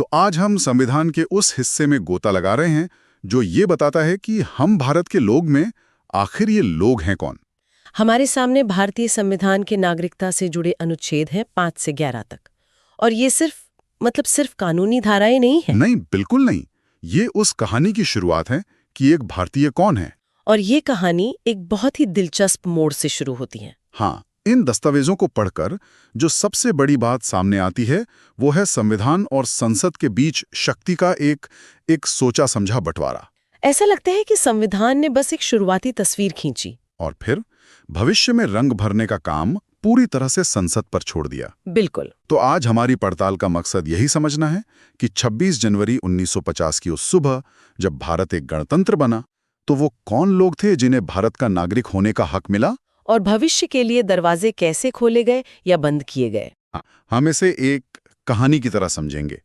तो आज हम संविधान के उस हिस्से में गोता लगा रहे हैं जो ये बताता है कि हम भारत के लोग में आखिर ये लोग हैं कौन। हमारे सामने भारतीय संविधान के नागरिकता से जुड़े अनुच्छेद हैं 5 से 11 तक। और ये सिर्फ कानूनी धाराएं नहीं है। नहीं, बिल्कुल नहीं। ये उस कहानी की शुरुआत है कि एक भारतीय कौन है। और ये कहानी एक बहुत ही दिलचस्प मोड़ से शुरू होती है। हाँ, इन दस्तावेजों को पढ़कर जो सबसे बड़ी बात सामने आती है वो है संविधान और संसद के बीच शक्ति का एक सोचा समझा बंटवारा। ऐसा लगता है कि संविधान ने बस एक शुरुआती तस्वीर खींची और फिर भविष्य में रंग भरने का काम पूरी तरह से संसद पर छोड़ दिया। बिल्कुल। तो आज हमारी पड़ताल का मकसद यही समझना है कि 26 जनवरी 1950 की उस सुबह जब भारत एक गणतंत्र बना तो वो कौन लोग थे जिन्हें भारत का नागरिक होने का हक मिला, और भविष्य के लिए दरवाजे कैसे खोले गए या बंद किए गए। हम इसे एक कहानी की तरह समझेंगे।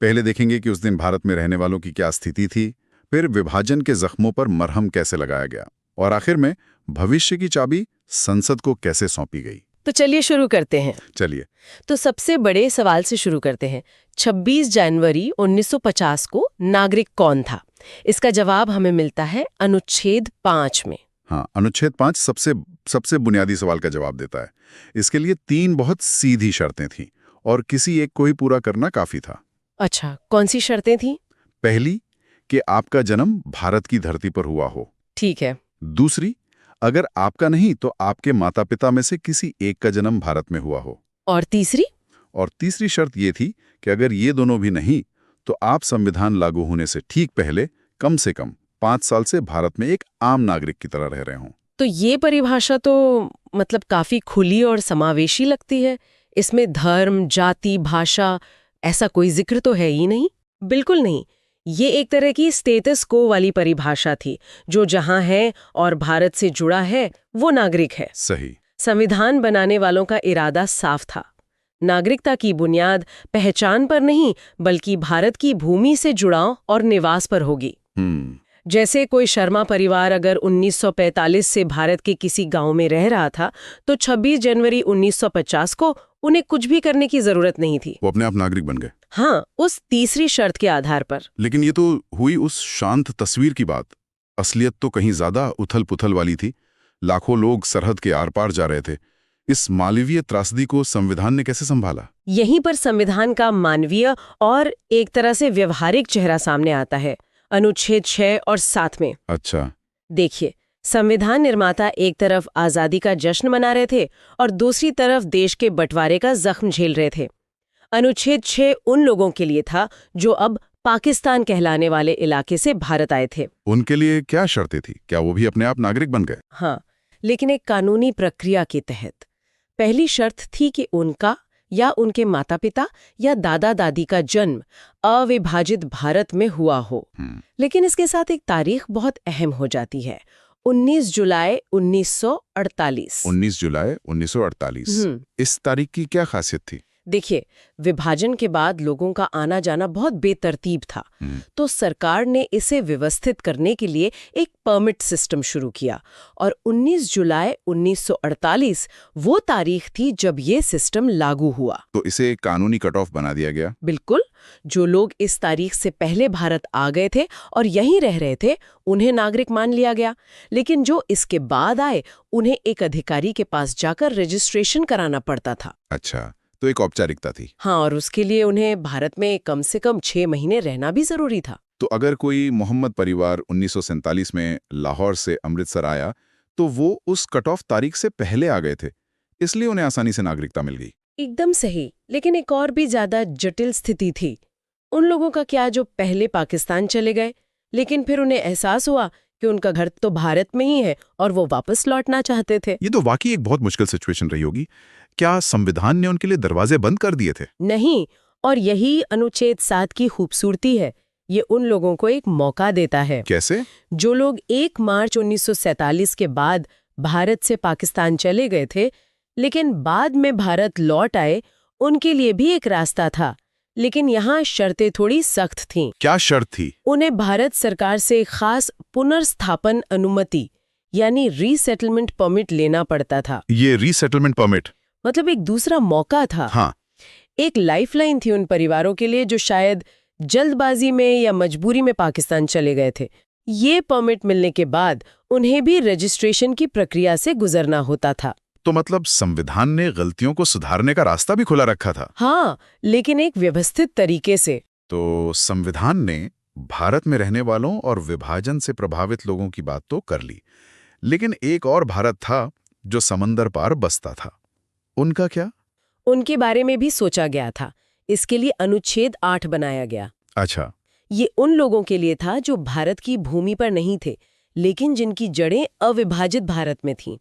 पहले देखेंगे कि उस दिन भारत में रहने वालों की क्या स्थिति थी, फिर विभाजन के जख्मों पर मरहम कैसे लगाया गया, और आखिर में भविष्य की चाबी संसद को कैसे सौंपी गई। तो चलिए शुरू करते हैं। चलिए। तो सबसे बड़े सवाल से शुरू करते हैं। 26 जनवरी 1950 को नागरिक कौन था? इसका जवाब हमें मिलता है अनुच्छेद 5 में। हाँ, अनुच्छेद 5 सबसे बुनियादी सवाल का जवाब देता है। इसके लिए 3 बहुत सीधी शर्तें थीं और किसी एक को ही पूरा करना काफी था। अच्छा, कौन सी शर्तें थीं? पहली, कि आपका जन्म भारत की धरती पर हुआ हो। ठीक है। दूसरी, अगर आपका नहीं तो आपके माता पिता में से किसी एक का जन्म भारत में हुआ हो। और तीसरी? और तीसरी शर्त ये थी कि अगर ये दोनों भी नहीं तो आप संविधान लागू होने से ठीक पहले कम से कम 5 साल से भारत में एक आम नागरिक की तरह रह रहे हों। तो ये परिभाषा तो काफी खुली और समावेशी लगती है। इसमें धर्म, जाति, भाषा ऐसा कोई जिक्र तो है ही नहीं। बिल्कुल नहीं। ये एक तरह की स्टेटस को वाली परिभाषा थी। जो जहां है और भारत से जुड़ा है वो नागरिक है। सही। संविधान बनाने वालों का इरादा साफ था। नागरिकता की बुनियाद पहचान पर नहीं बल्कि भारत की भूमि से जुड़ाव और निवास पर होगी। जैसे कोई शर्मा परिवार अगर 1945 से भारत के किसी गांव में रह रहा था तो 26 जनवरी 1950 को उन्हें कुछ भी करने की जरूरत नहीं थी। वो अपने आप नागरिक बन गए। हाँ, उस तीसरी शर्त के आधार पर। लेकिन ये तो हुई उस शांत तस्वीर की बात। असलियत तो कहीं ज्यादा उथल पुथल वाली थी। लाखों लोग सरहद के आर पार जा रहे थे। इस मानवीय त्रासदी को संविधान ने कैसे संभाला? यहीं पर संविधान का मानवीय और एक तरह से व्यवहारिक चेहरा सामने आता है अनुच्छेद 6 और 7 में। अच्छा। देखिए, संविधान निर्माता एक तरफ आजादी का जश्न मना रहे थे और दूसरी तरफ देश के बंटवारे का जख्म झेल रहे थे। अनुच्छेद 6 उन लोगों के लिए था जो अब पाकिस्तान कहलाने वाले इलाके से भारत आए थे। उनके लिए क्या शर्तें थी? क्या वो भी अपने आप नागरिक बन गए? हाँ, लेकिन एक कानूनी प्रक्रिया के तहत। पहली शर्त थी कि उनका या उनके माता पिता या दादा दादी का जन्म अविभाजित भारत में हुआ हो। लेकिन इसके साथ एक तारीख बहुत अहम हो जाती है, 19 जुलाई 1948। 19 जुलाई 1948। इस तारीख की क्या खासियत थी? देखिए, विभाजन के बाद लोगों का आना जाना बहुत बेतरतीब था। तो सरकार ने इसे व्यवस्थित करने के लिए एक परमिट सिस्टम शुरू किया और 19 जुलाई 1948 वो तारीख थी जब ये सिस्टम लागू हुआ। तो इसे कानूनी कट ऑफ बना दिया गया। बिल्कुल। जो लोग इस तारीख से पहले भारत आ गए थे और यहीं रह रहे थे उन्हें नागरिक मान लिया गया। लेकिन जो इसके बाद आए उन्हें एक अधिकारी के पास जाकर रजिस्ट्रेशन कराना पड़ता था। अच्छा, तो एक औपचारिकता थी। हाँ, और उसके लिए उन्हें भारत में कम से कम 6 महीने रहना भी जरूरी था। तो अगर कोई मोहम्मद परिवार 1947 में लाहौर से अमृतसर आया तो वो उस कट ऑफ तारीख से पहले आ गए थे, इसलिए उन्हें आसानी से नागरिकता मिल गई। एकदम सही। लेकिन एक और भी ज्यादा जटिल स्थिति थी। उन लोगों का क्या जो पहले पाकिस्तान चले गए लेकिन फिर उन्हें एहसास हुआ कि उनका घर तो भारत में ही है और वो वापस लौटना चाहते थे। ये तो वाकई एक बहुत मुश्किल सिचुएशन रही होगी। क्या संविधान ने उनके लिए दरवाजे बंद कर दिए थे? नहीं, और यही अनुच्छेद 7 की खूबसूरती है। ये उन लोगों को एक मौका देता है। कैसे? जो लोग 1 मार्च 1947 के बाद भारत से पाकिस्तान चले गए थे लेकिन बाद में भारत लौट आए, उनके लिए भी एक रास्ता था। लेकिन यहाँ शर्तें थोड़ी सख्त थीं। क्या शर्त थी? उन्हें भारत सरकार से खास पुनर्स्थापन अनुमति यानी रीसेटलमेंट परमिट लेना पड़ता था। ये रीसेटलमेंट परमिट मतलब एक दूसरा मौका था। हाँ। एक लाइफलाइन थी उन परिवारों के लिए जो शायद जल्दबाजी में या मजबूरी में पाकिस्तान चले गए थे। ये परमिट मिलने के बाद उन्हें भी रजिस्ट्रेशन की प्रक्रिया से गुजरना होता था। तो मतलब संविधान ने गलतियों को सुधारने का रास्ता भी खुला रखा था। हाँ, लेकिन एक व्यवस्थित तरीके से। तो संविधान ने भारत में रहने वालों और विभाजन से प्रभावित लोगों की बात तो कर ली, लेकिन एक और भारत था जो समंदर पार बसता था। उनका क्या? उनके बारे में भी सोचा गया था। इसके लिए अनुच्छेद 8 बनाया गया। अच्छा। ये उन लोगों के लिए था जो भारत की भूमि पर नहीं थे, लेकिन जिनकी जड़ें अविभाजित भारत में थीं।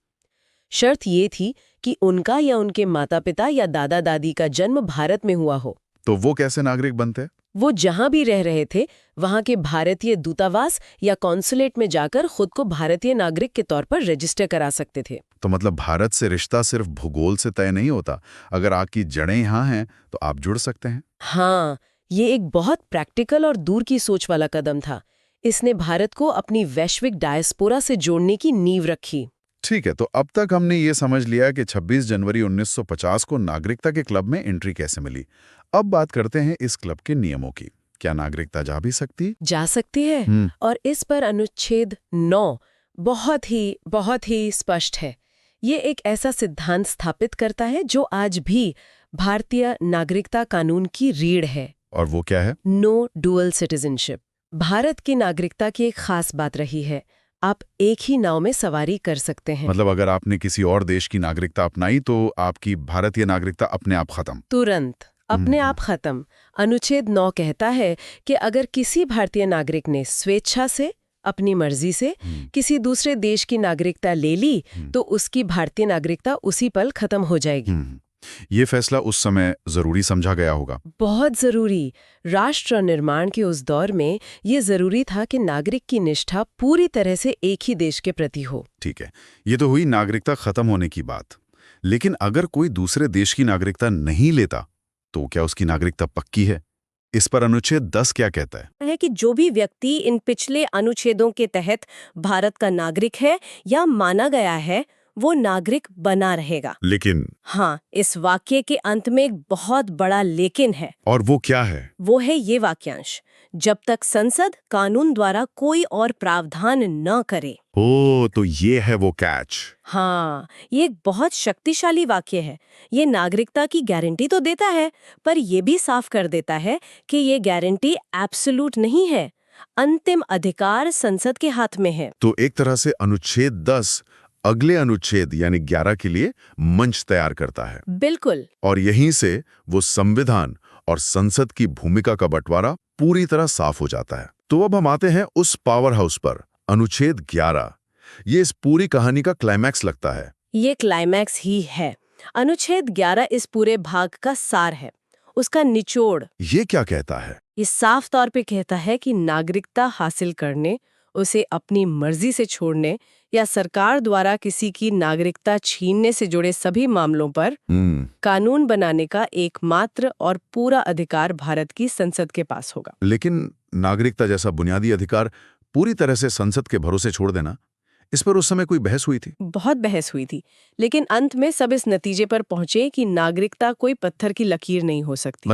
शर्त ये थी कि उनका या उनके माता-पिता या दादा-दादी का जन्म भारत में हुआ हो। तो वो कैसे नागरिक बनते? वो जहां भी रह रहे थे वहां के भारतीय दूतावास या कॉन्सुलेट में जाकर खुद को भारतीय नागरिक के तौर पर रजिस्टर करा सकते थे। तो मतलब भारत से रिश्ता सिर्फ भूगोल से तय नहीं होता। अगर आपकी जड़ें यहाँ हैं तो आप जुड़ सकते हैं। हाँ, ये एक बहुत प्रैक्टिकल और दूर की सोच वाला कदम था। इसने भारत को अपनी वैश्विक डायस्पोरा से जोड़ने की नींव रखी। ठीक है, तो अब तक हमने ये समझ लिया कि 26 जनवरी 1950 को नागरिकता के क्लब में एंट्री कैसे मिली। अब बात करते हैं इस क्लब के नियमों की। क्या नागरिकता जा भी सकती? जा सकती है, और इस पर अनुच्छेद 9 बहुत ही स्पष्ट है। ये एक ऐसा सिद्धांत स्थापित करता है जो आज भी भारतीय नागरिकता कानून की रीढ़ है। और वो क्या है? No dual citizenship. भारत की नागरिकता की एक खास बात रही है, आप एक ही नाव में सवारी कर सकते हैं। मतलब अगर आपने किसी और देश की नागरिकता अपनाई तो आपकी भारतीय नागरिकता अपने आप खत्म? तुरंत, अपने आप खत्म। अनुच्छेद 9 कहता है कि अगर किसी भारतीय नागरिक ने स्वेच्छा से, अपनी मर्जी से किसी दूसरे देश की नागरिकता ले ली तो उसकी भारतीय नागरिकता उसी पल खत्म हो जाएगी। ये फैसला उस समय जरूरी समझा गया होगा। बहुत जरूरी। राष्ट्र निर्माण के उस दौर में ये जरूरी था कि नागरिक की निष्ठा पूरी तरह से एक ही देश के प्रति हो। ठीक है, ये तो हुई नागरिकता खत्म होने की बात। लेकिन अगर कोई दूसरे देश की नागरिकता नहीं लेता तो क्या उसकी नागरिकता पक्की है? इस पर अनुच्छेद 10 क्या कहता है? कि जो भी व्यक्ति इन पिछले अनुच्छेदों के तहत भारत का नागरिक है या माना गया है वो नागरिक बना रहेगा। लेकिन हाँ, इस वाक्य के अंत में एक बहुत बड़ा लेकिन है। और वो क्या है? वो है ये वाक्यांश, जब तक संसद कानून द्वारा कोई और प्रावधान न करे। ओ, तो ये है वो कैच। हाँ, ये एक बहुत शक्तिशाली वाक्य है। ये नागरिकता की गारंटी तो देता है, पर ये भी साफ कर देता है कि ये गारंटी एब्सोल्यूट नहीं है। अंतिम अधिकार संसद के हाथ में है। तो एक तरह से अनुच्छेद 10 अगले अनुच्छेद यानी 11 के लिए मंच तैयार करता है। बिल्कुल। और यहीं से वो संविधान और संसद की भूमिका का बंटवारा पूरी तरह साफ हो जाता है। तो अब हम आते हैं उस पावर हाउस पर, अनुच्छेद 11। ये इस पूरी कहानी का क्लाइमैक्स लगता है। ये क्लाइमैक्स ही है। अनुच्छेद 11 इस पूरे भाग का सार है, उसका निचोड़। ये क्या कहता है? ये साफ तौर पे कहता है कि नागरिकता हासिल करने, उसे अपनी मर्जी से छोड़ने या सरकार द्वारा किसी की नागरिकता छीनने से जुड़े सभी मामलों पर कानून बनाने का एकमात्र और पूरा अधिकार भारत की संसद के पास होगा। लेकिन नागरिकता जैसा बुनियादी अधिकार पूरी तरह से संसद के भरोसे छोड़ देना, इस पर उस समय कोई बहस हुई थी? बहुत बहस हुई थी, लेकिन अंत में सब इस नतीजे पर पहुंचे कि नागरिकता कोई पत्थर की लकीर नहीं हो सकती।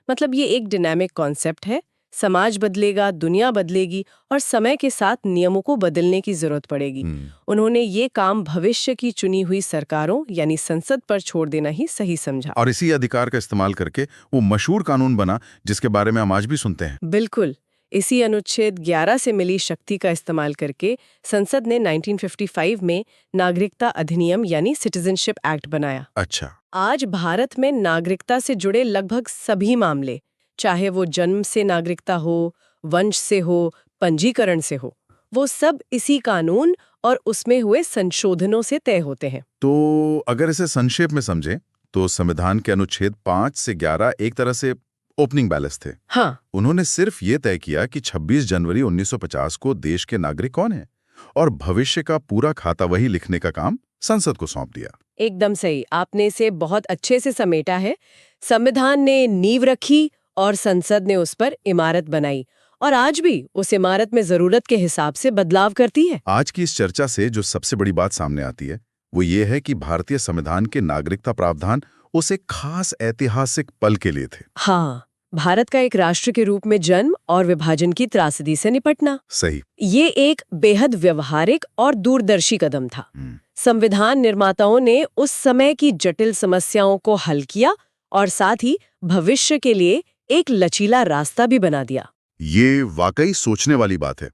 मतलब ये एक डायनामिक कॉन्सेप्ट है। समाज बदलेगा, दुनिया बदलेगी और समय के साथ नियमों को बदलने की जरूरत पड़ेगी। उन्होंने ये काम भविष्य की चुनी हुई सरकारों यानी संसद पर छोड़ देना ही सही समझा। और इसी अधिकार का इस्तेमाल करके वो मशहूर कानून बना जिसके बारे में हम आज भी सुनते हैं। बिल्कुल। इसी अनुच्छेद 11 से मिली शक्ति का इस्तेमाल करके संसद ने 1955 में नागरिकता अधिनियम यानी सिटीजनशिप एक्ट बनाया। अच्छा। आज भारत में नागरिकता से जुड़े लगभग सभी मामले, चाहे वो जन्म से नागरिकता हो, वंश से हो, पंजीकरण से हो, वो सब इसी कानून और उसमें हुए संशोधनों से तय होते हैं। तो अगर इसे संक्षेप में समझें तो संविधान के अनुच्छेद 5 से 11 एक तरह से ओपनिंग बैलेंस थे। हाँ। उन्होंने सिर्फ ये तय किया कि 26 जनवरी 1950 को देश के नागरिक कौन है और भविष्य का पूरा खाता वही लिखने का काम संसद को सौंप दिया। एकदम सही, आपने इसे बहुत अच्छे से समेटा है। संविधान ने नींव रखी और संसद ने उस पर इमारत बनाई और आज भी उस इमारत में जरूरत के हिसाब से बदलाव करती है। आज की इस चर्चा से जो सबसे बड़ी बात सामने आती है वो ये है कि भारतीय संविधान के नागरिकता प्रावधान उस एक खास ऐतिहासिक पल के लिए थे। हाँ, भारत का एक राष्ट्र के रूप में जन्म और विभाजन की त्रासदी से निपटना, सही। ये एक बेहद व्यवहारिक और दूरदर्शी कदम था। संविधान निर्माताओं ने उस समय की जटिल समस्याओं को हल किया और साथ ही भविष्य के लिए एक लचीला रास्ता भी बना दिया। ये वाकई सोचने वाली बात है।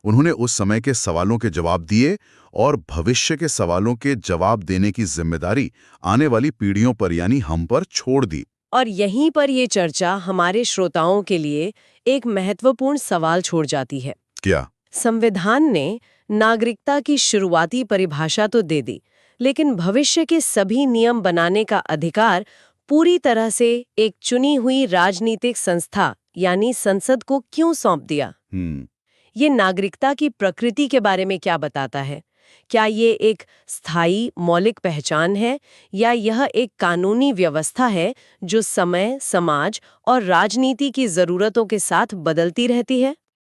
उन्होंने उस समय के सवालों के जवाब दिए और भविष्य के सवालों के जवाब देने की जिम्मेदारी आने वाली पीढ़ियों पर यानी हम पर छोड़ दी। और यहीं पर ये चर्चा हमारे श्रोताओं के लिए एक महत्वपूर्ण सवाल छोड़ जाती है। क्या? संविधान ने नागरिकता की शुरुआती परिभाषा तो दे दी, लेकिन भविष्य के सभी नियम बनाने का अधिकार पूरी तरह से एक चुनी हुई राजनीतिक संस्था यानी संसद को क्यों सौंप दिया? ये नागरिकता की प्रकृति के बारे में क्या बताता है? क्या ये एक स्थायी मौलिक पहचान है या यह एक कानूनी व्यवस्था है जो समय, समाज और राजनीति की जरूरतों के साथ बदलती रहती है?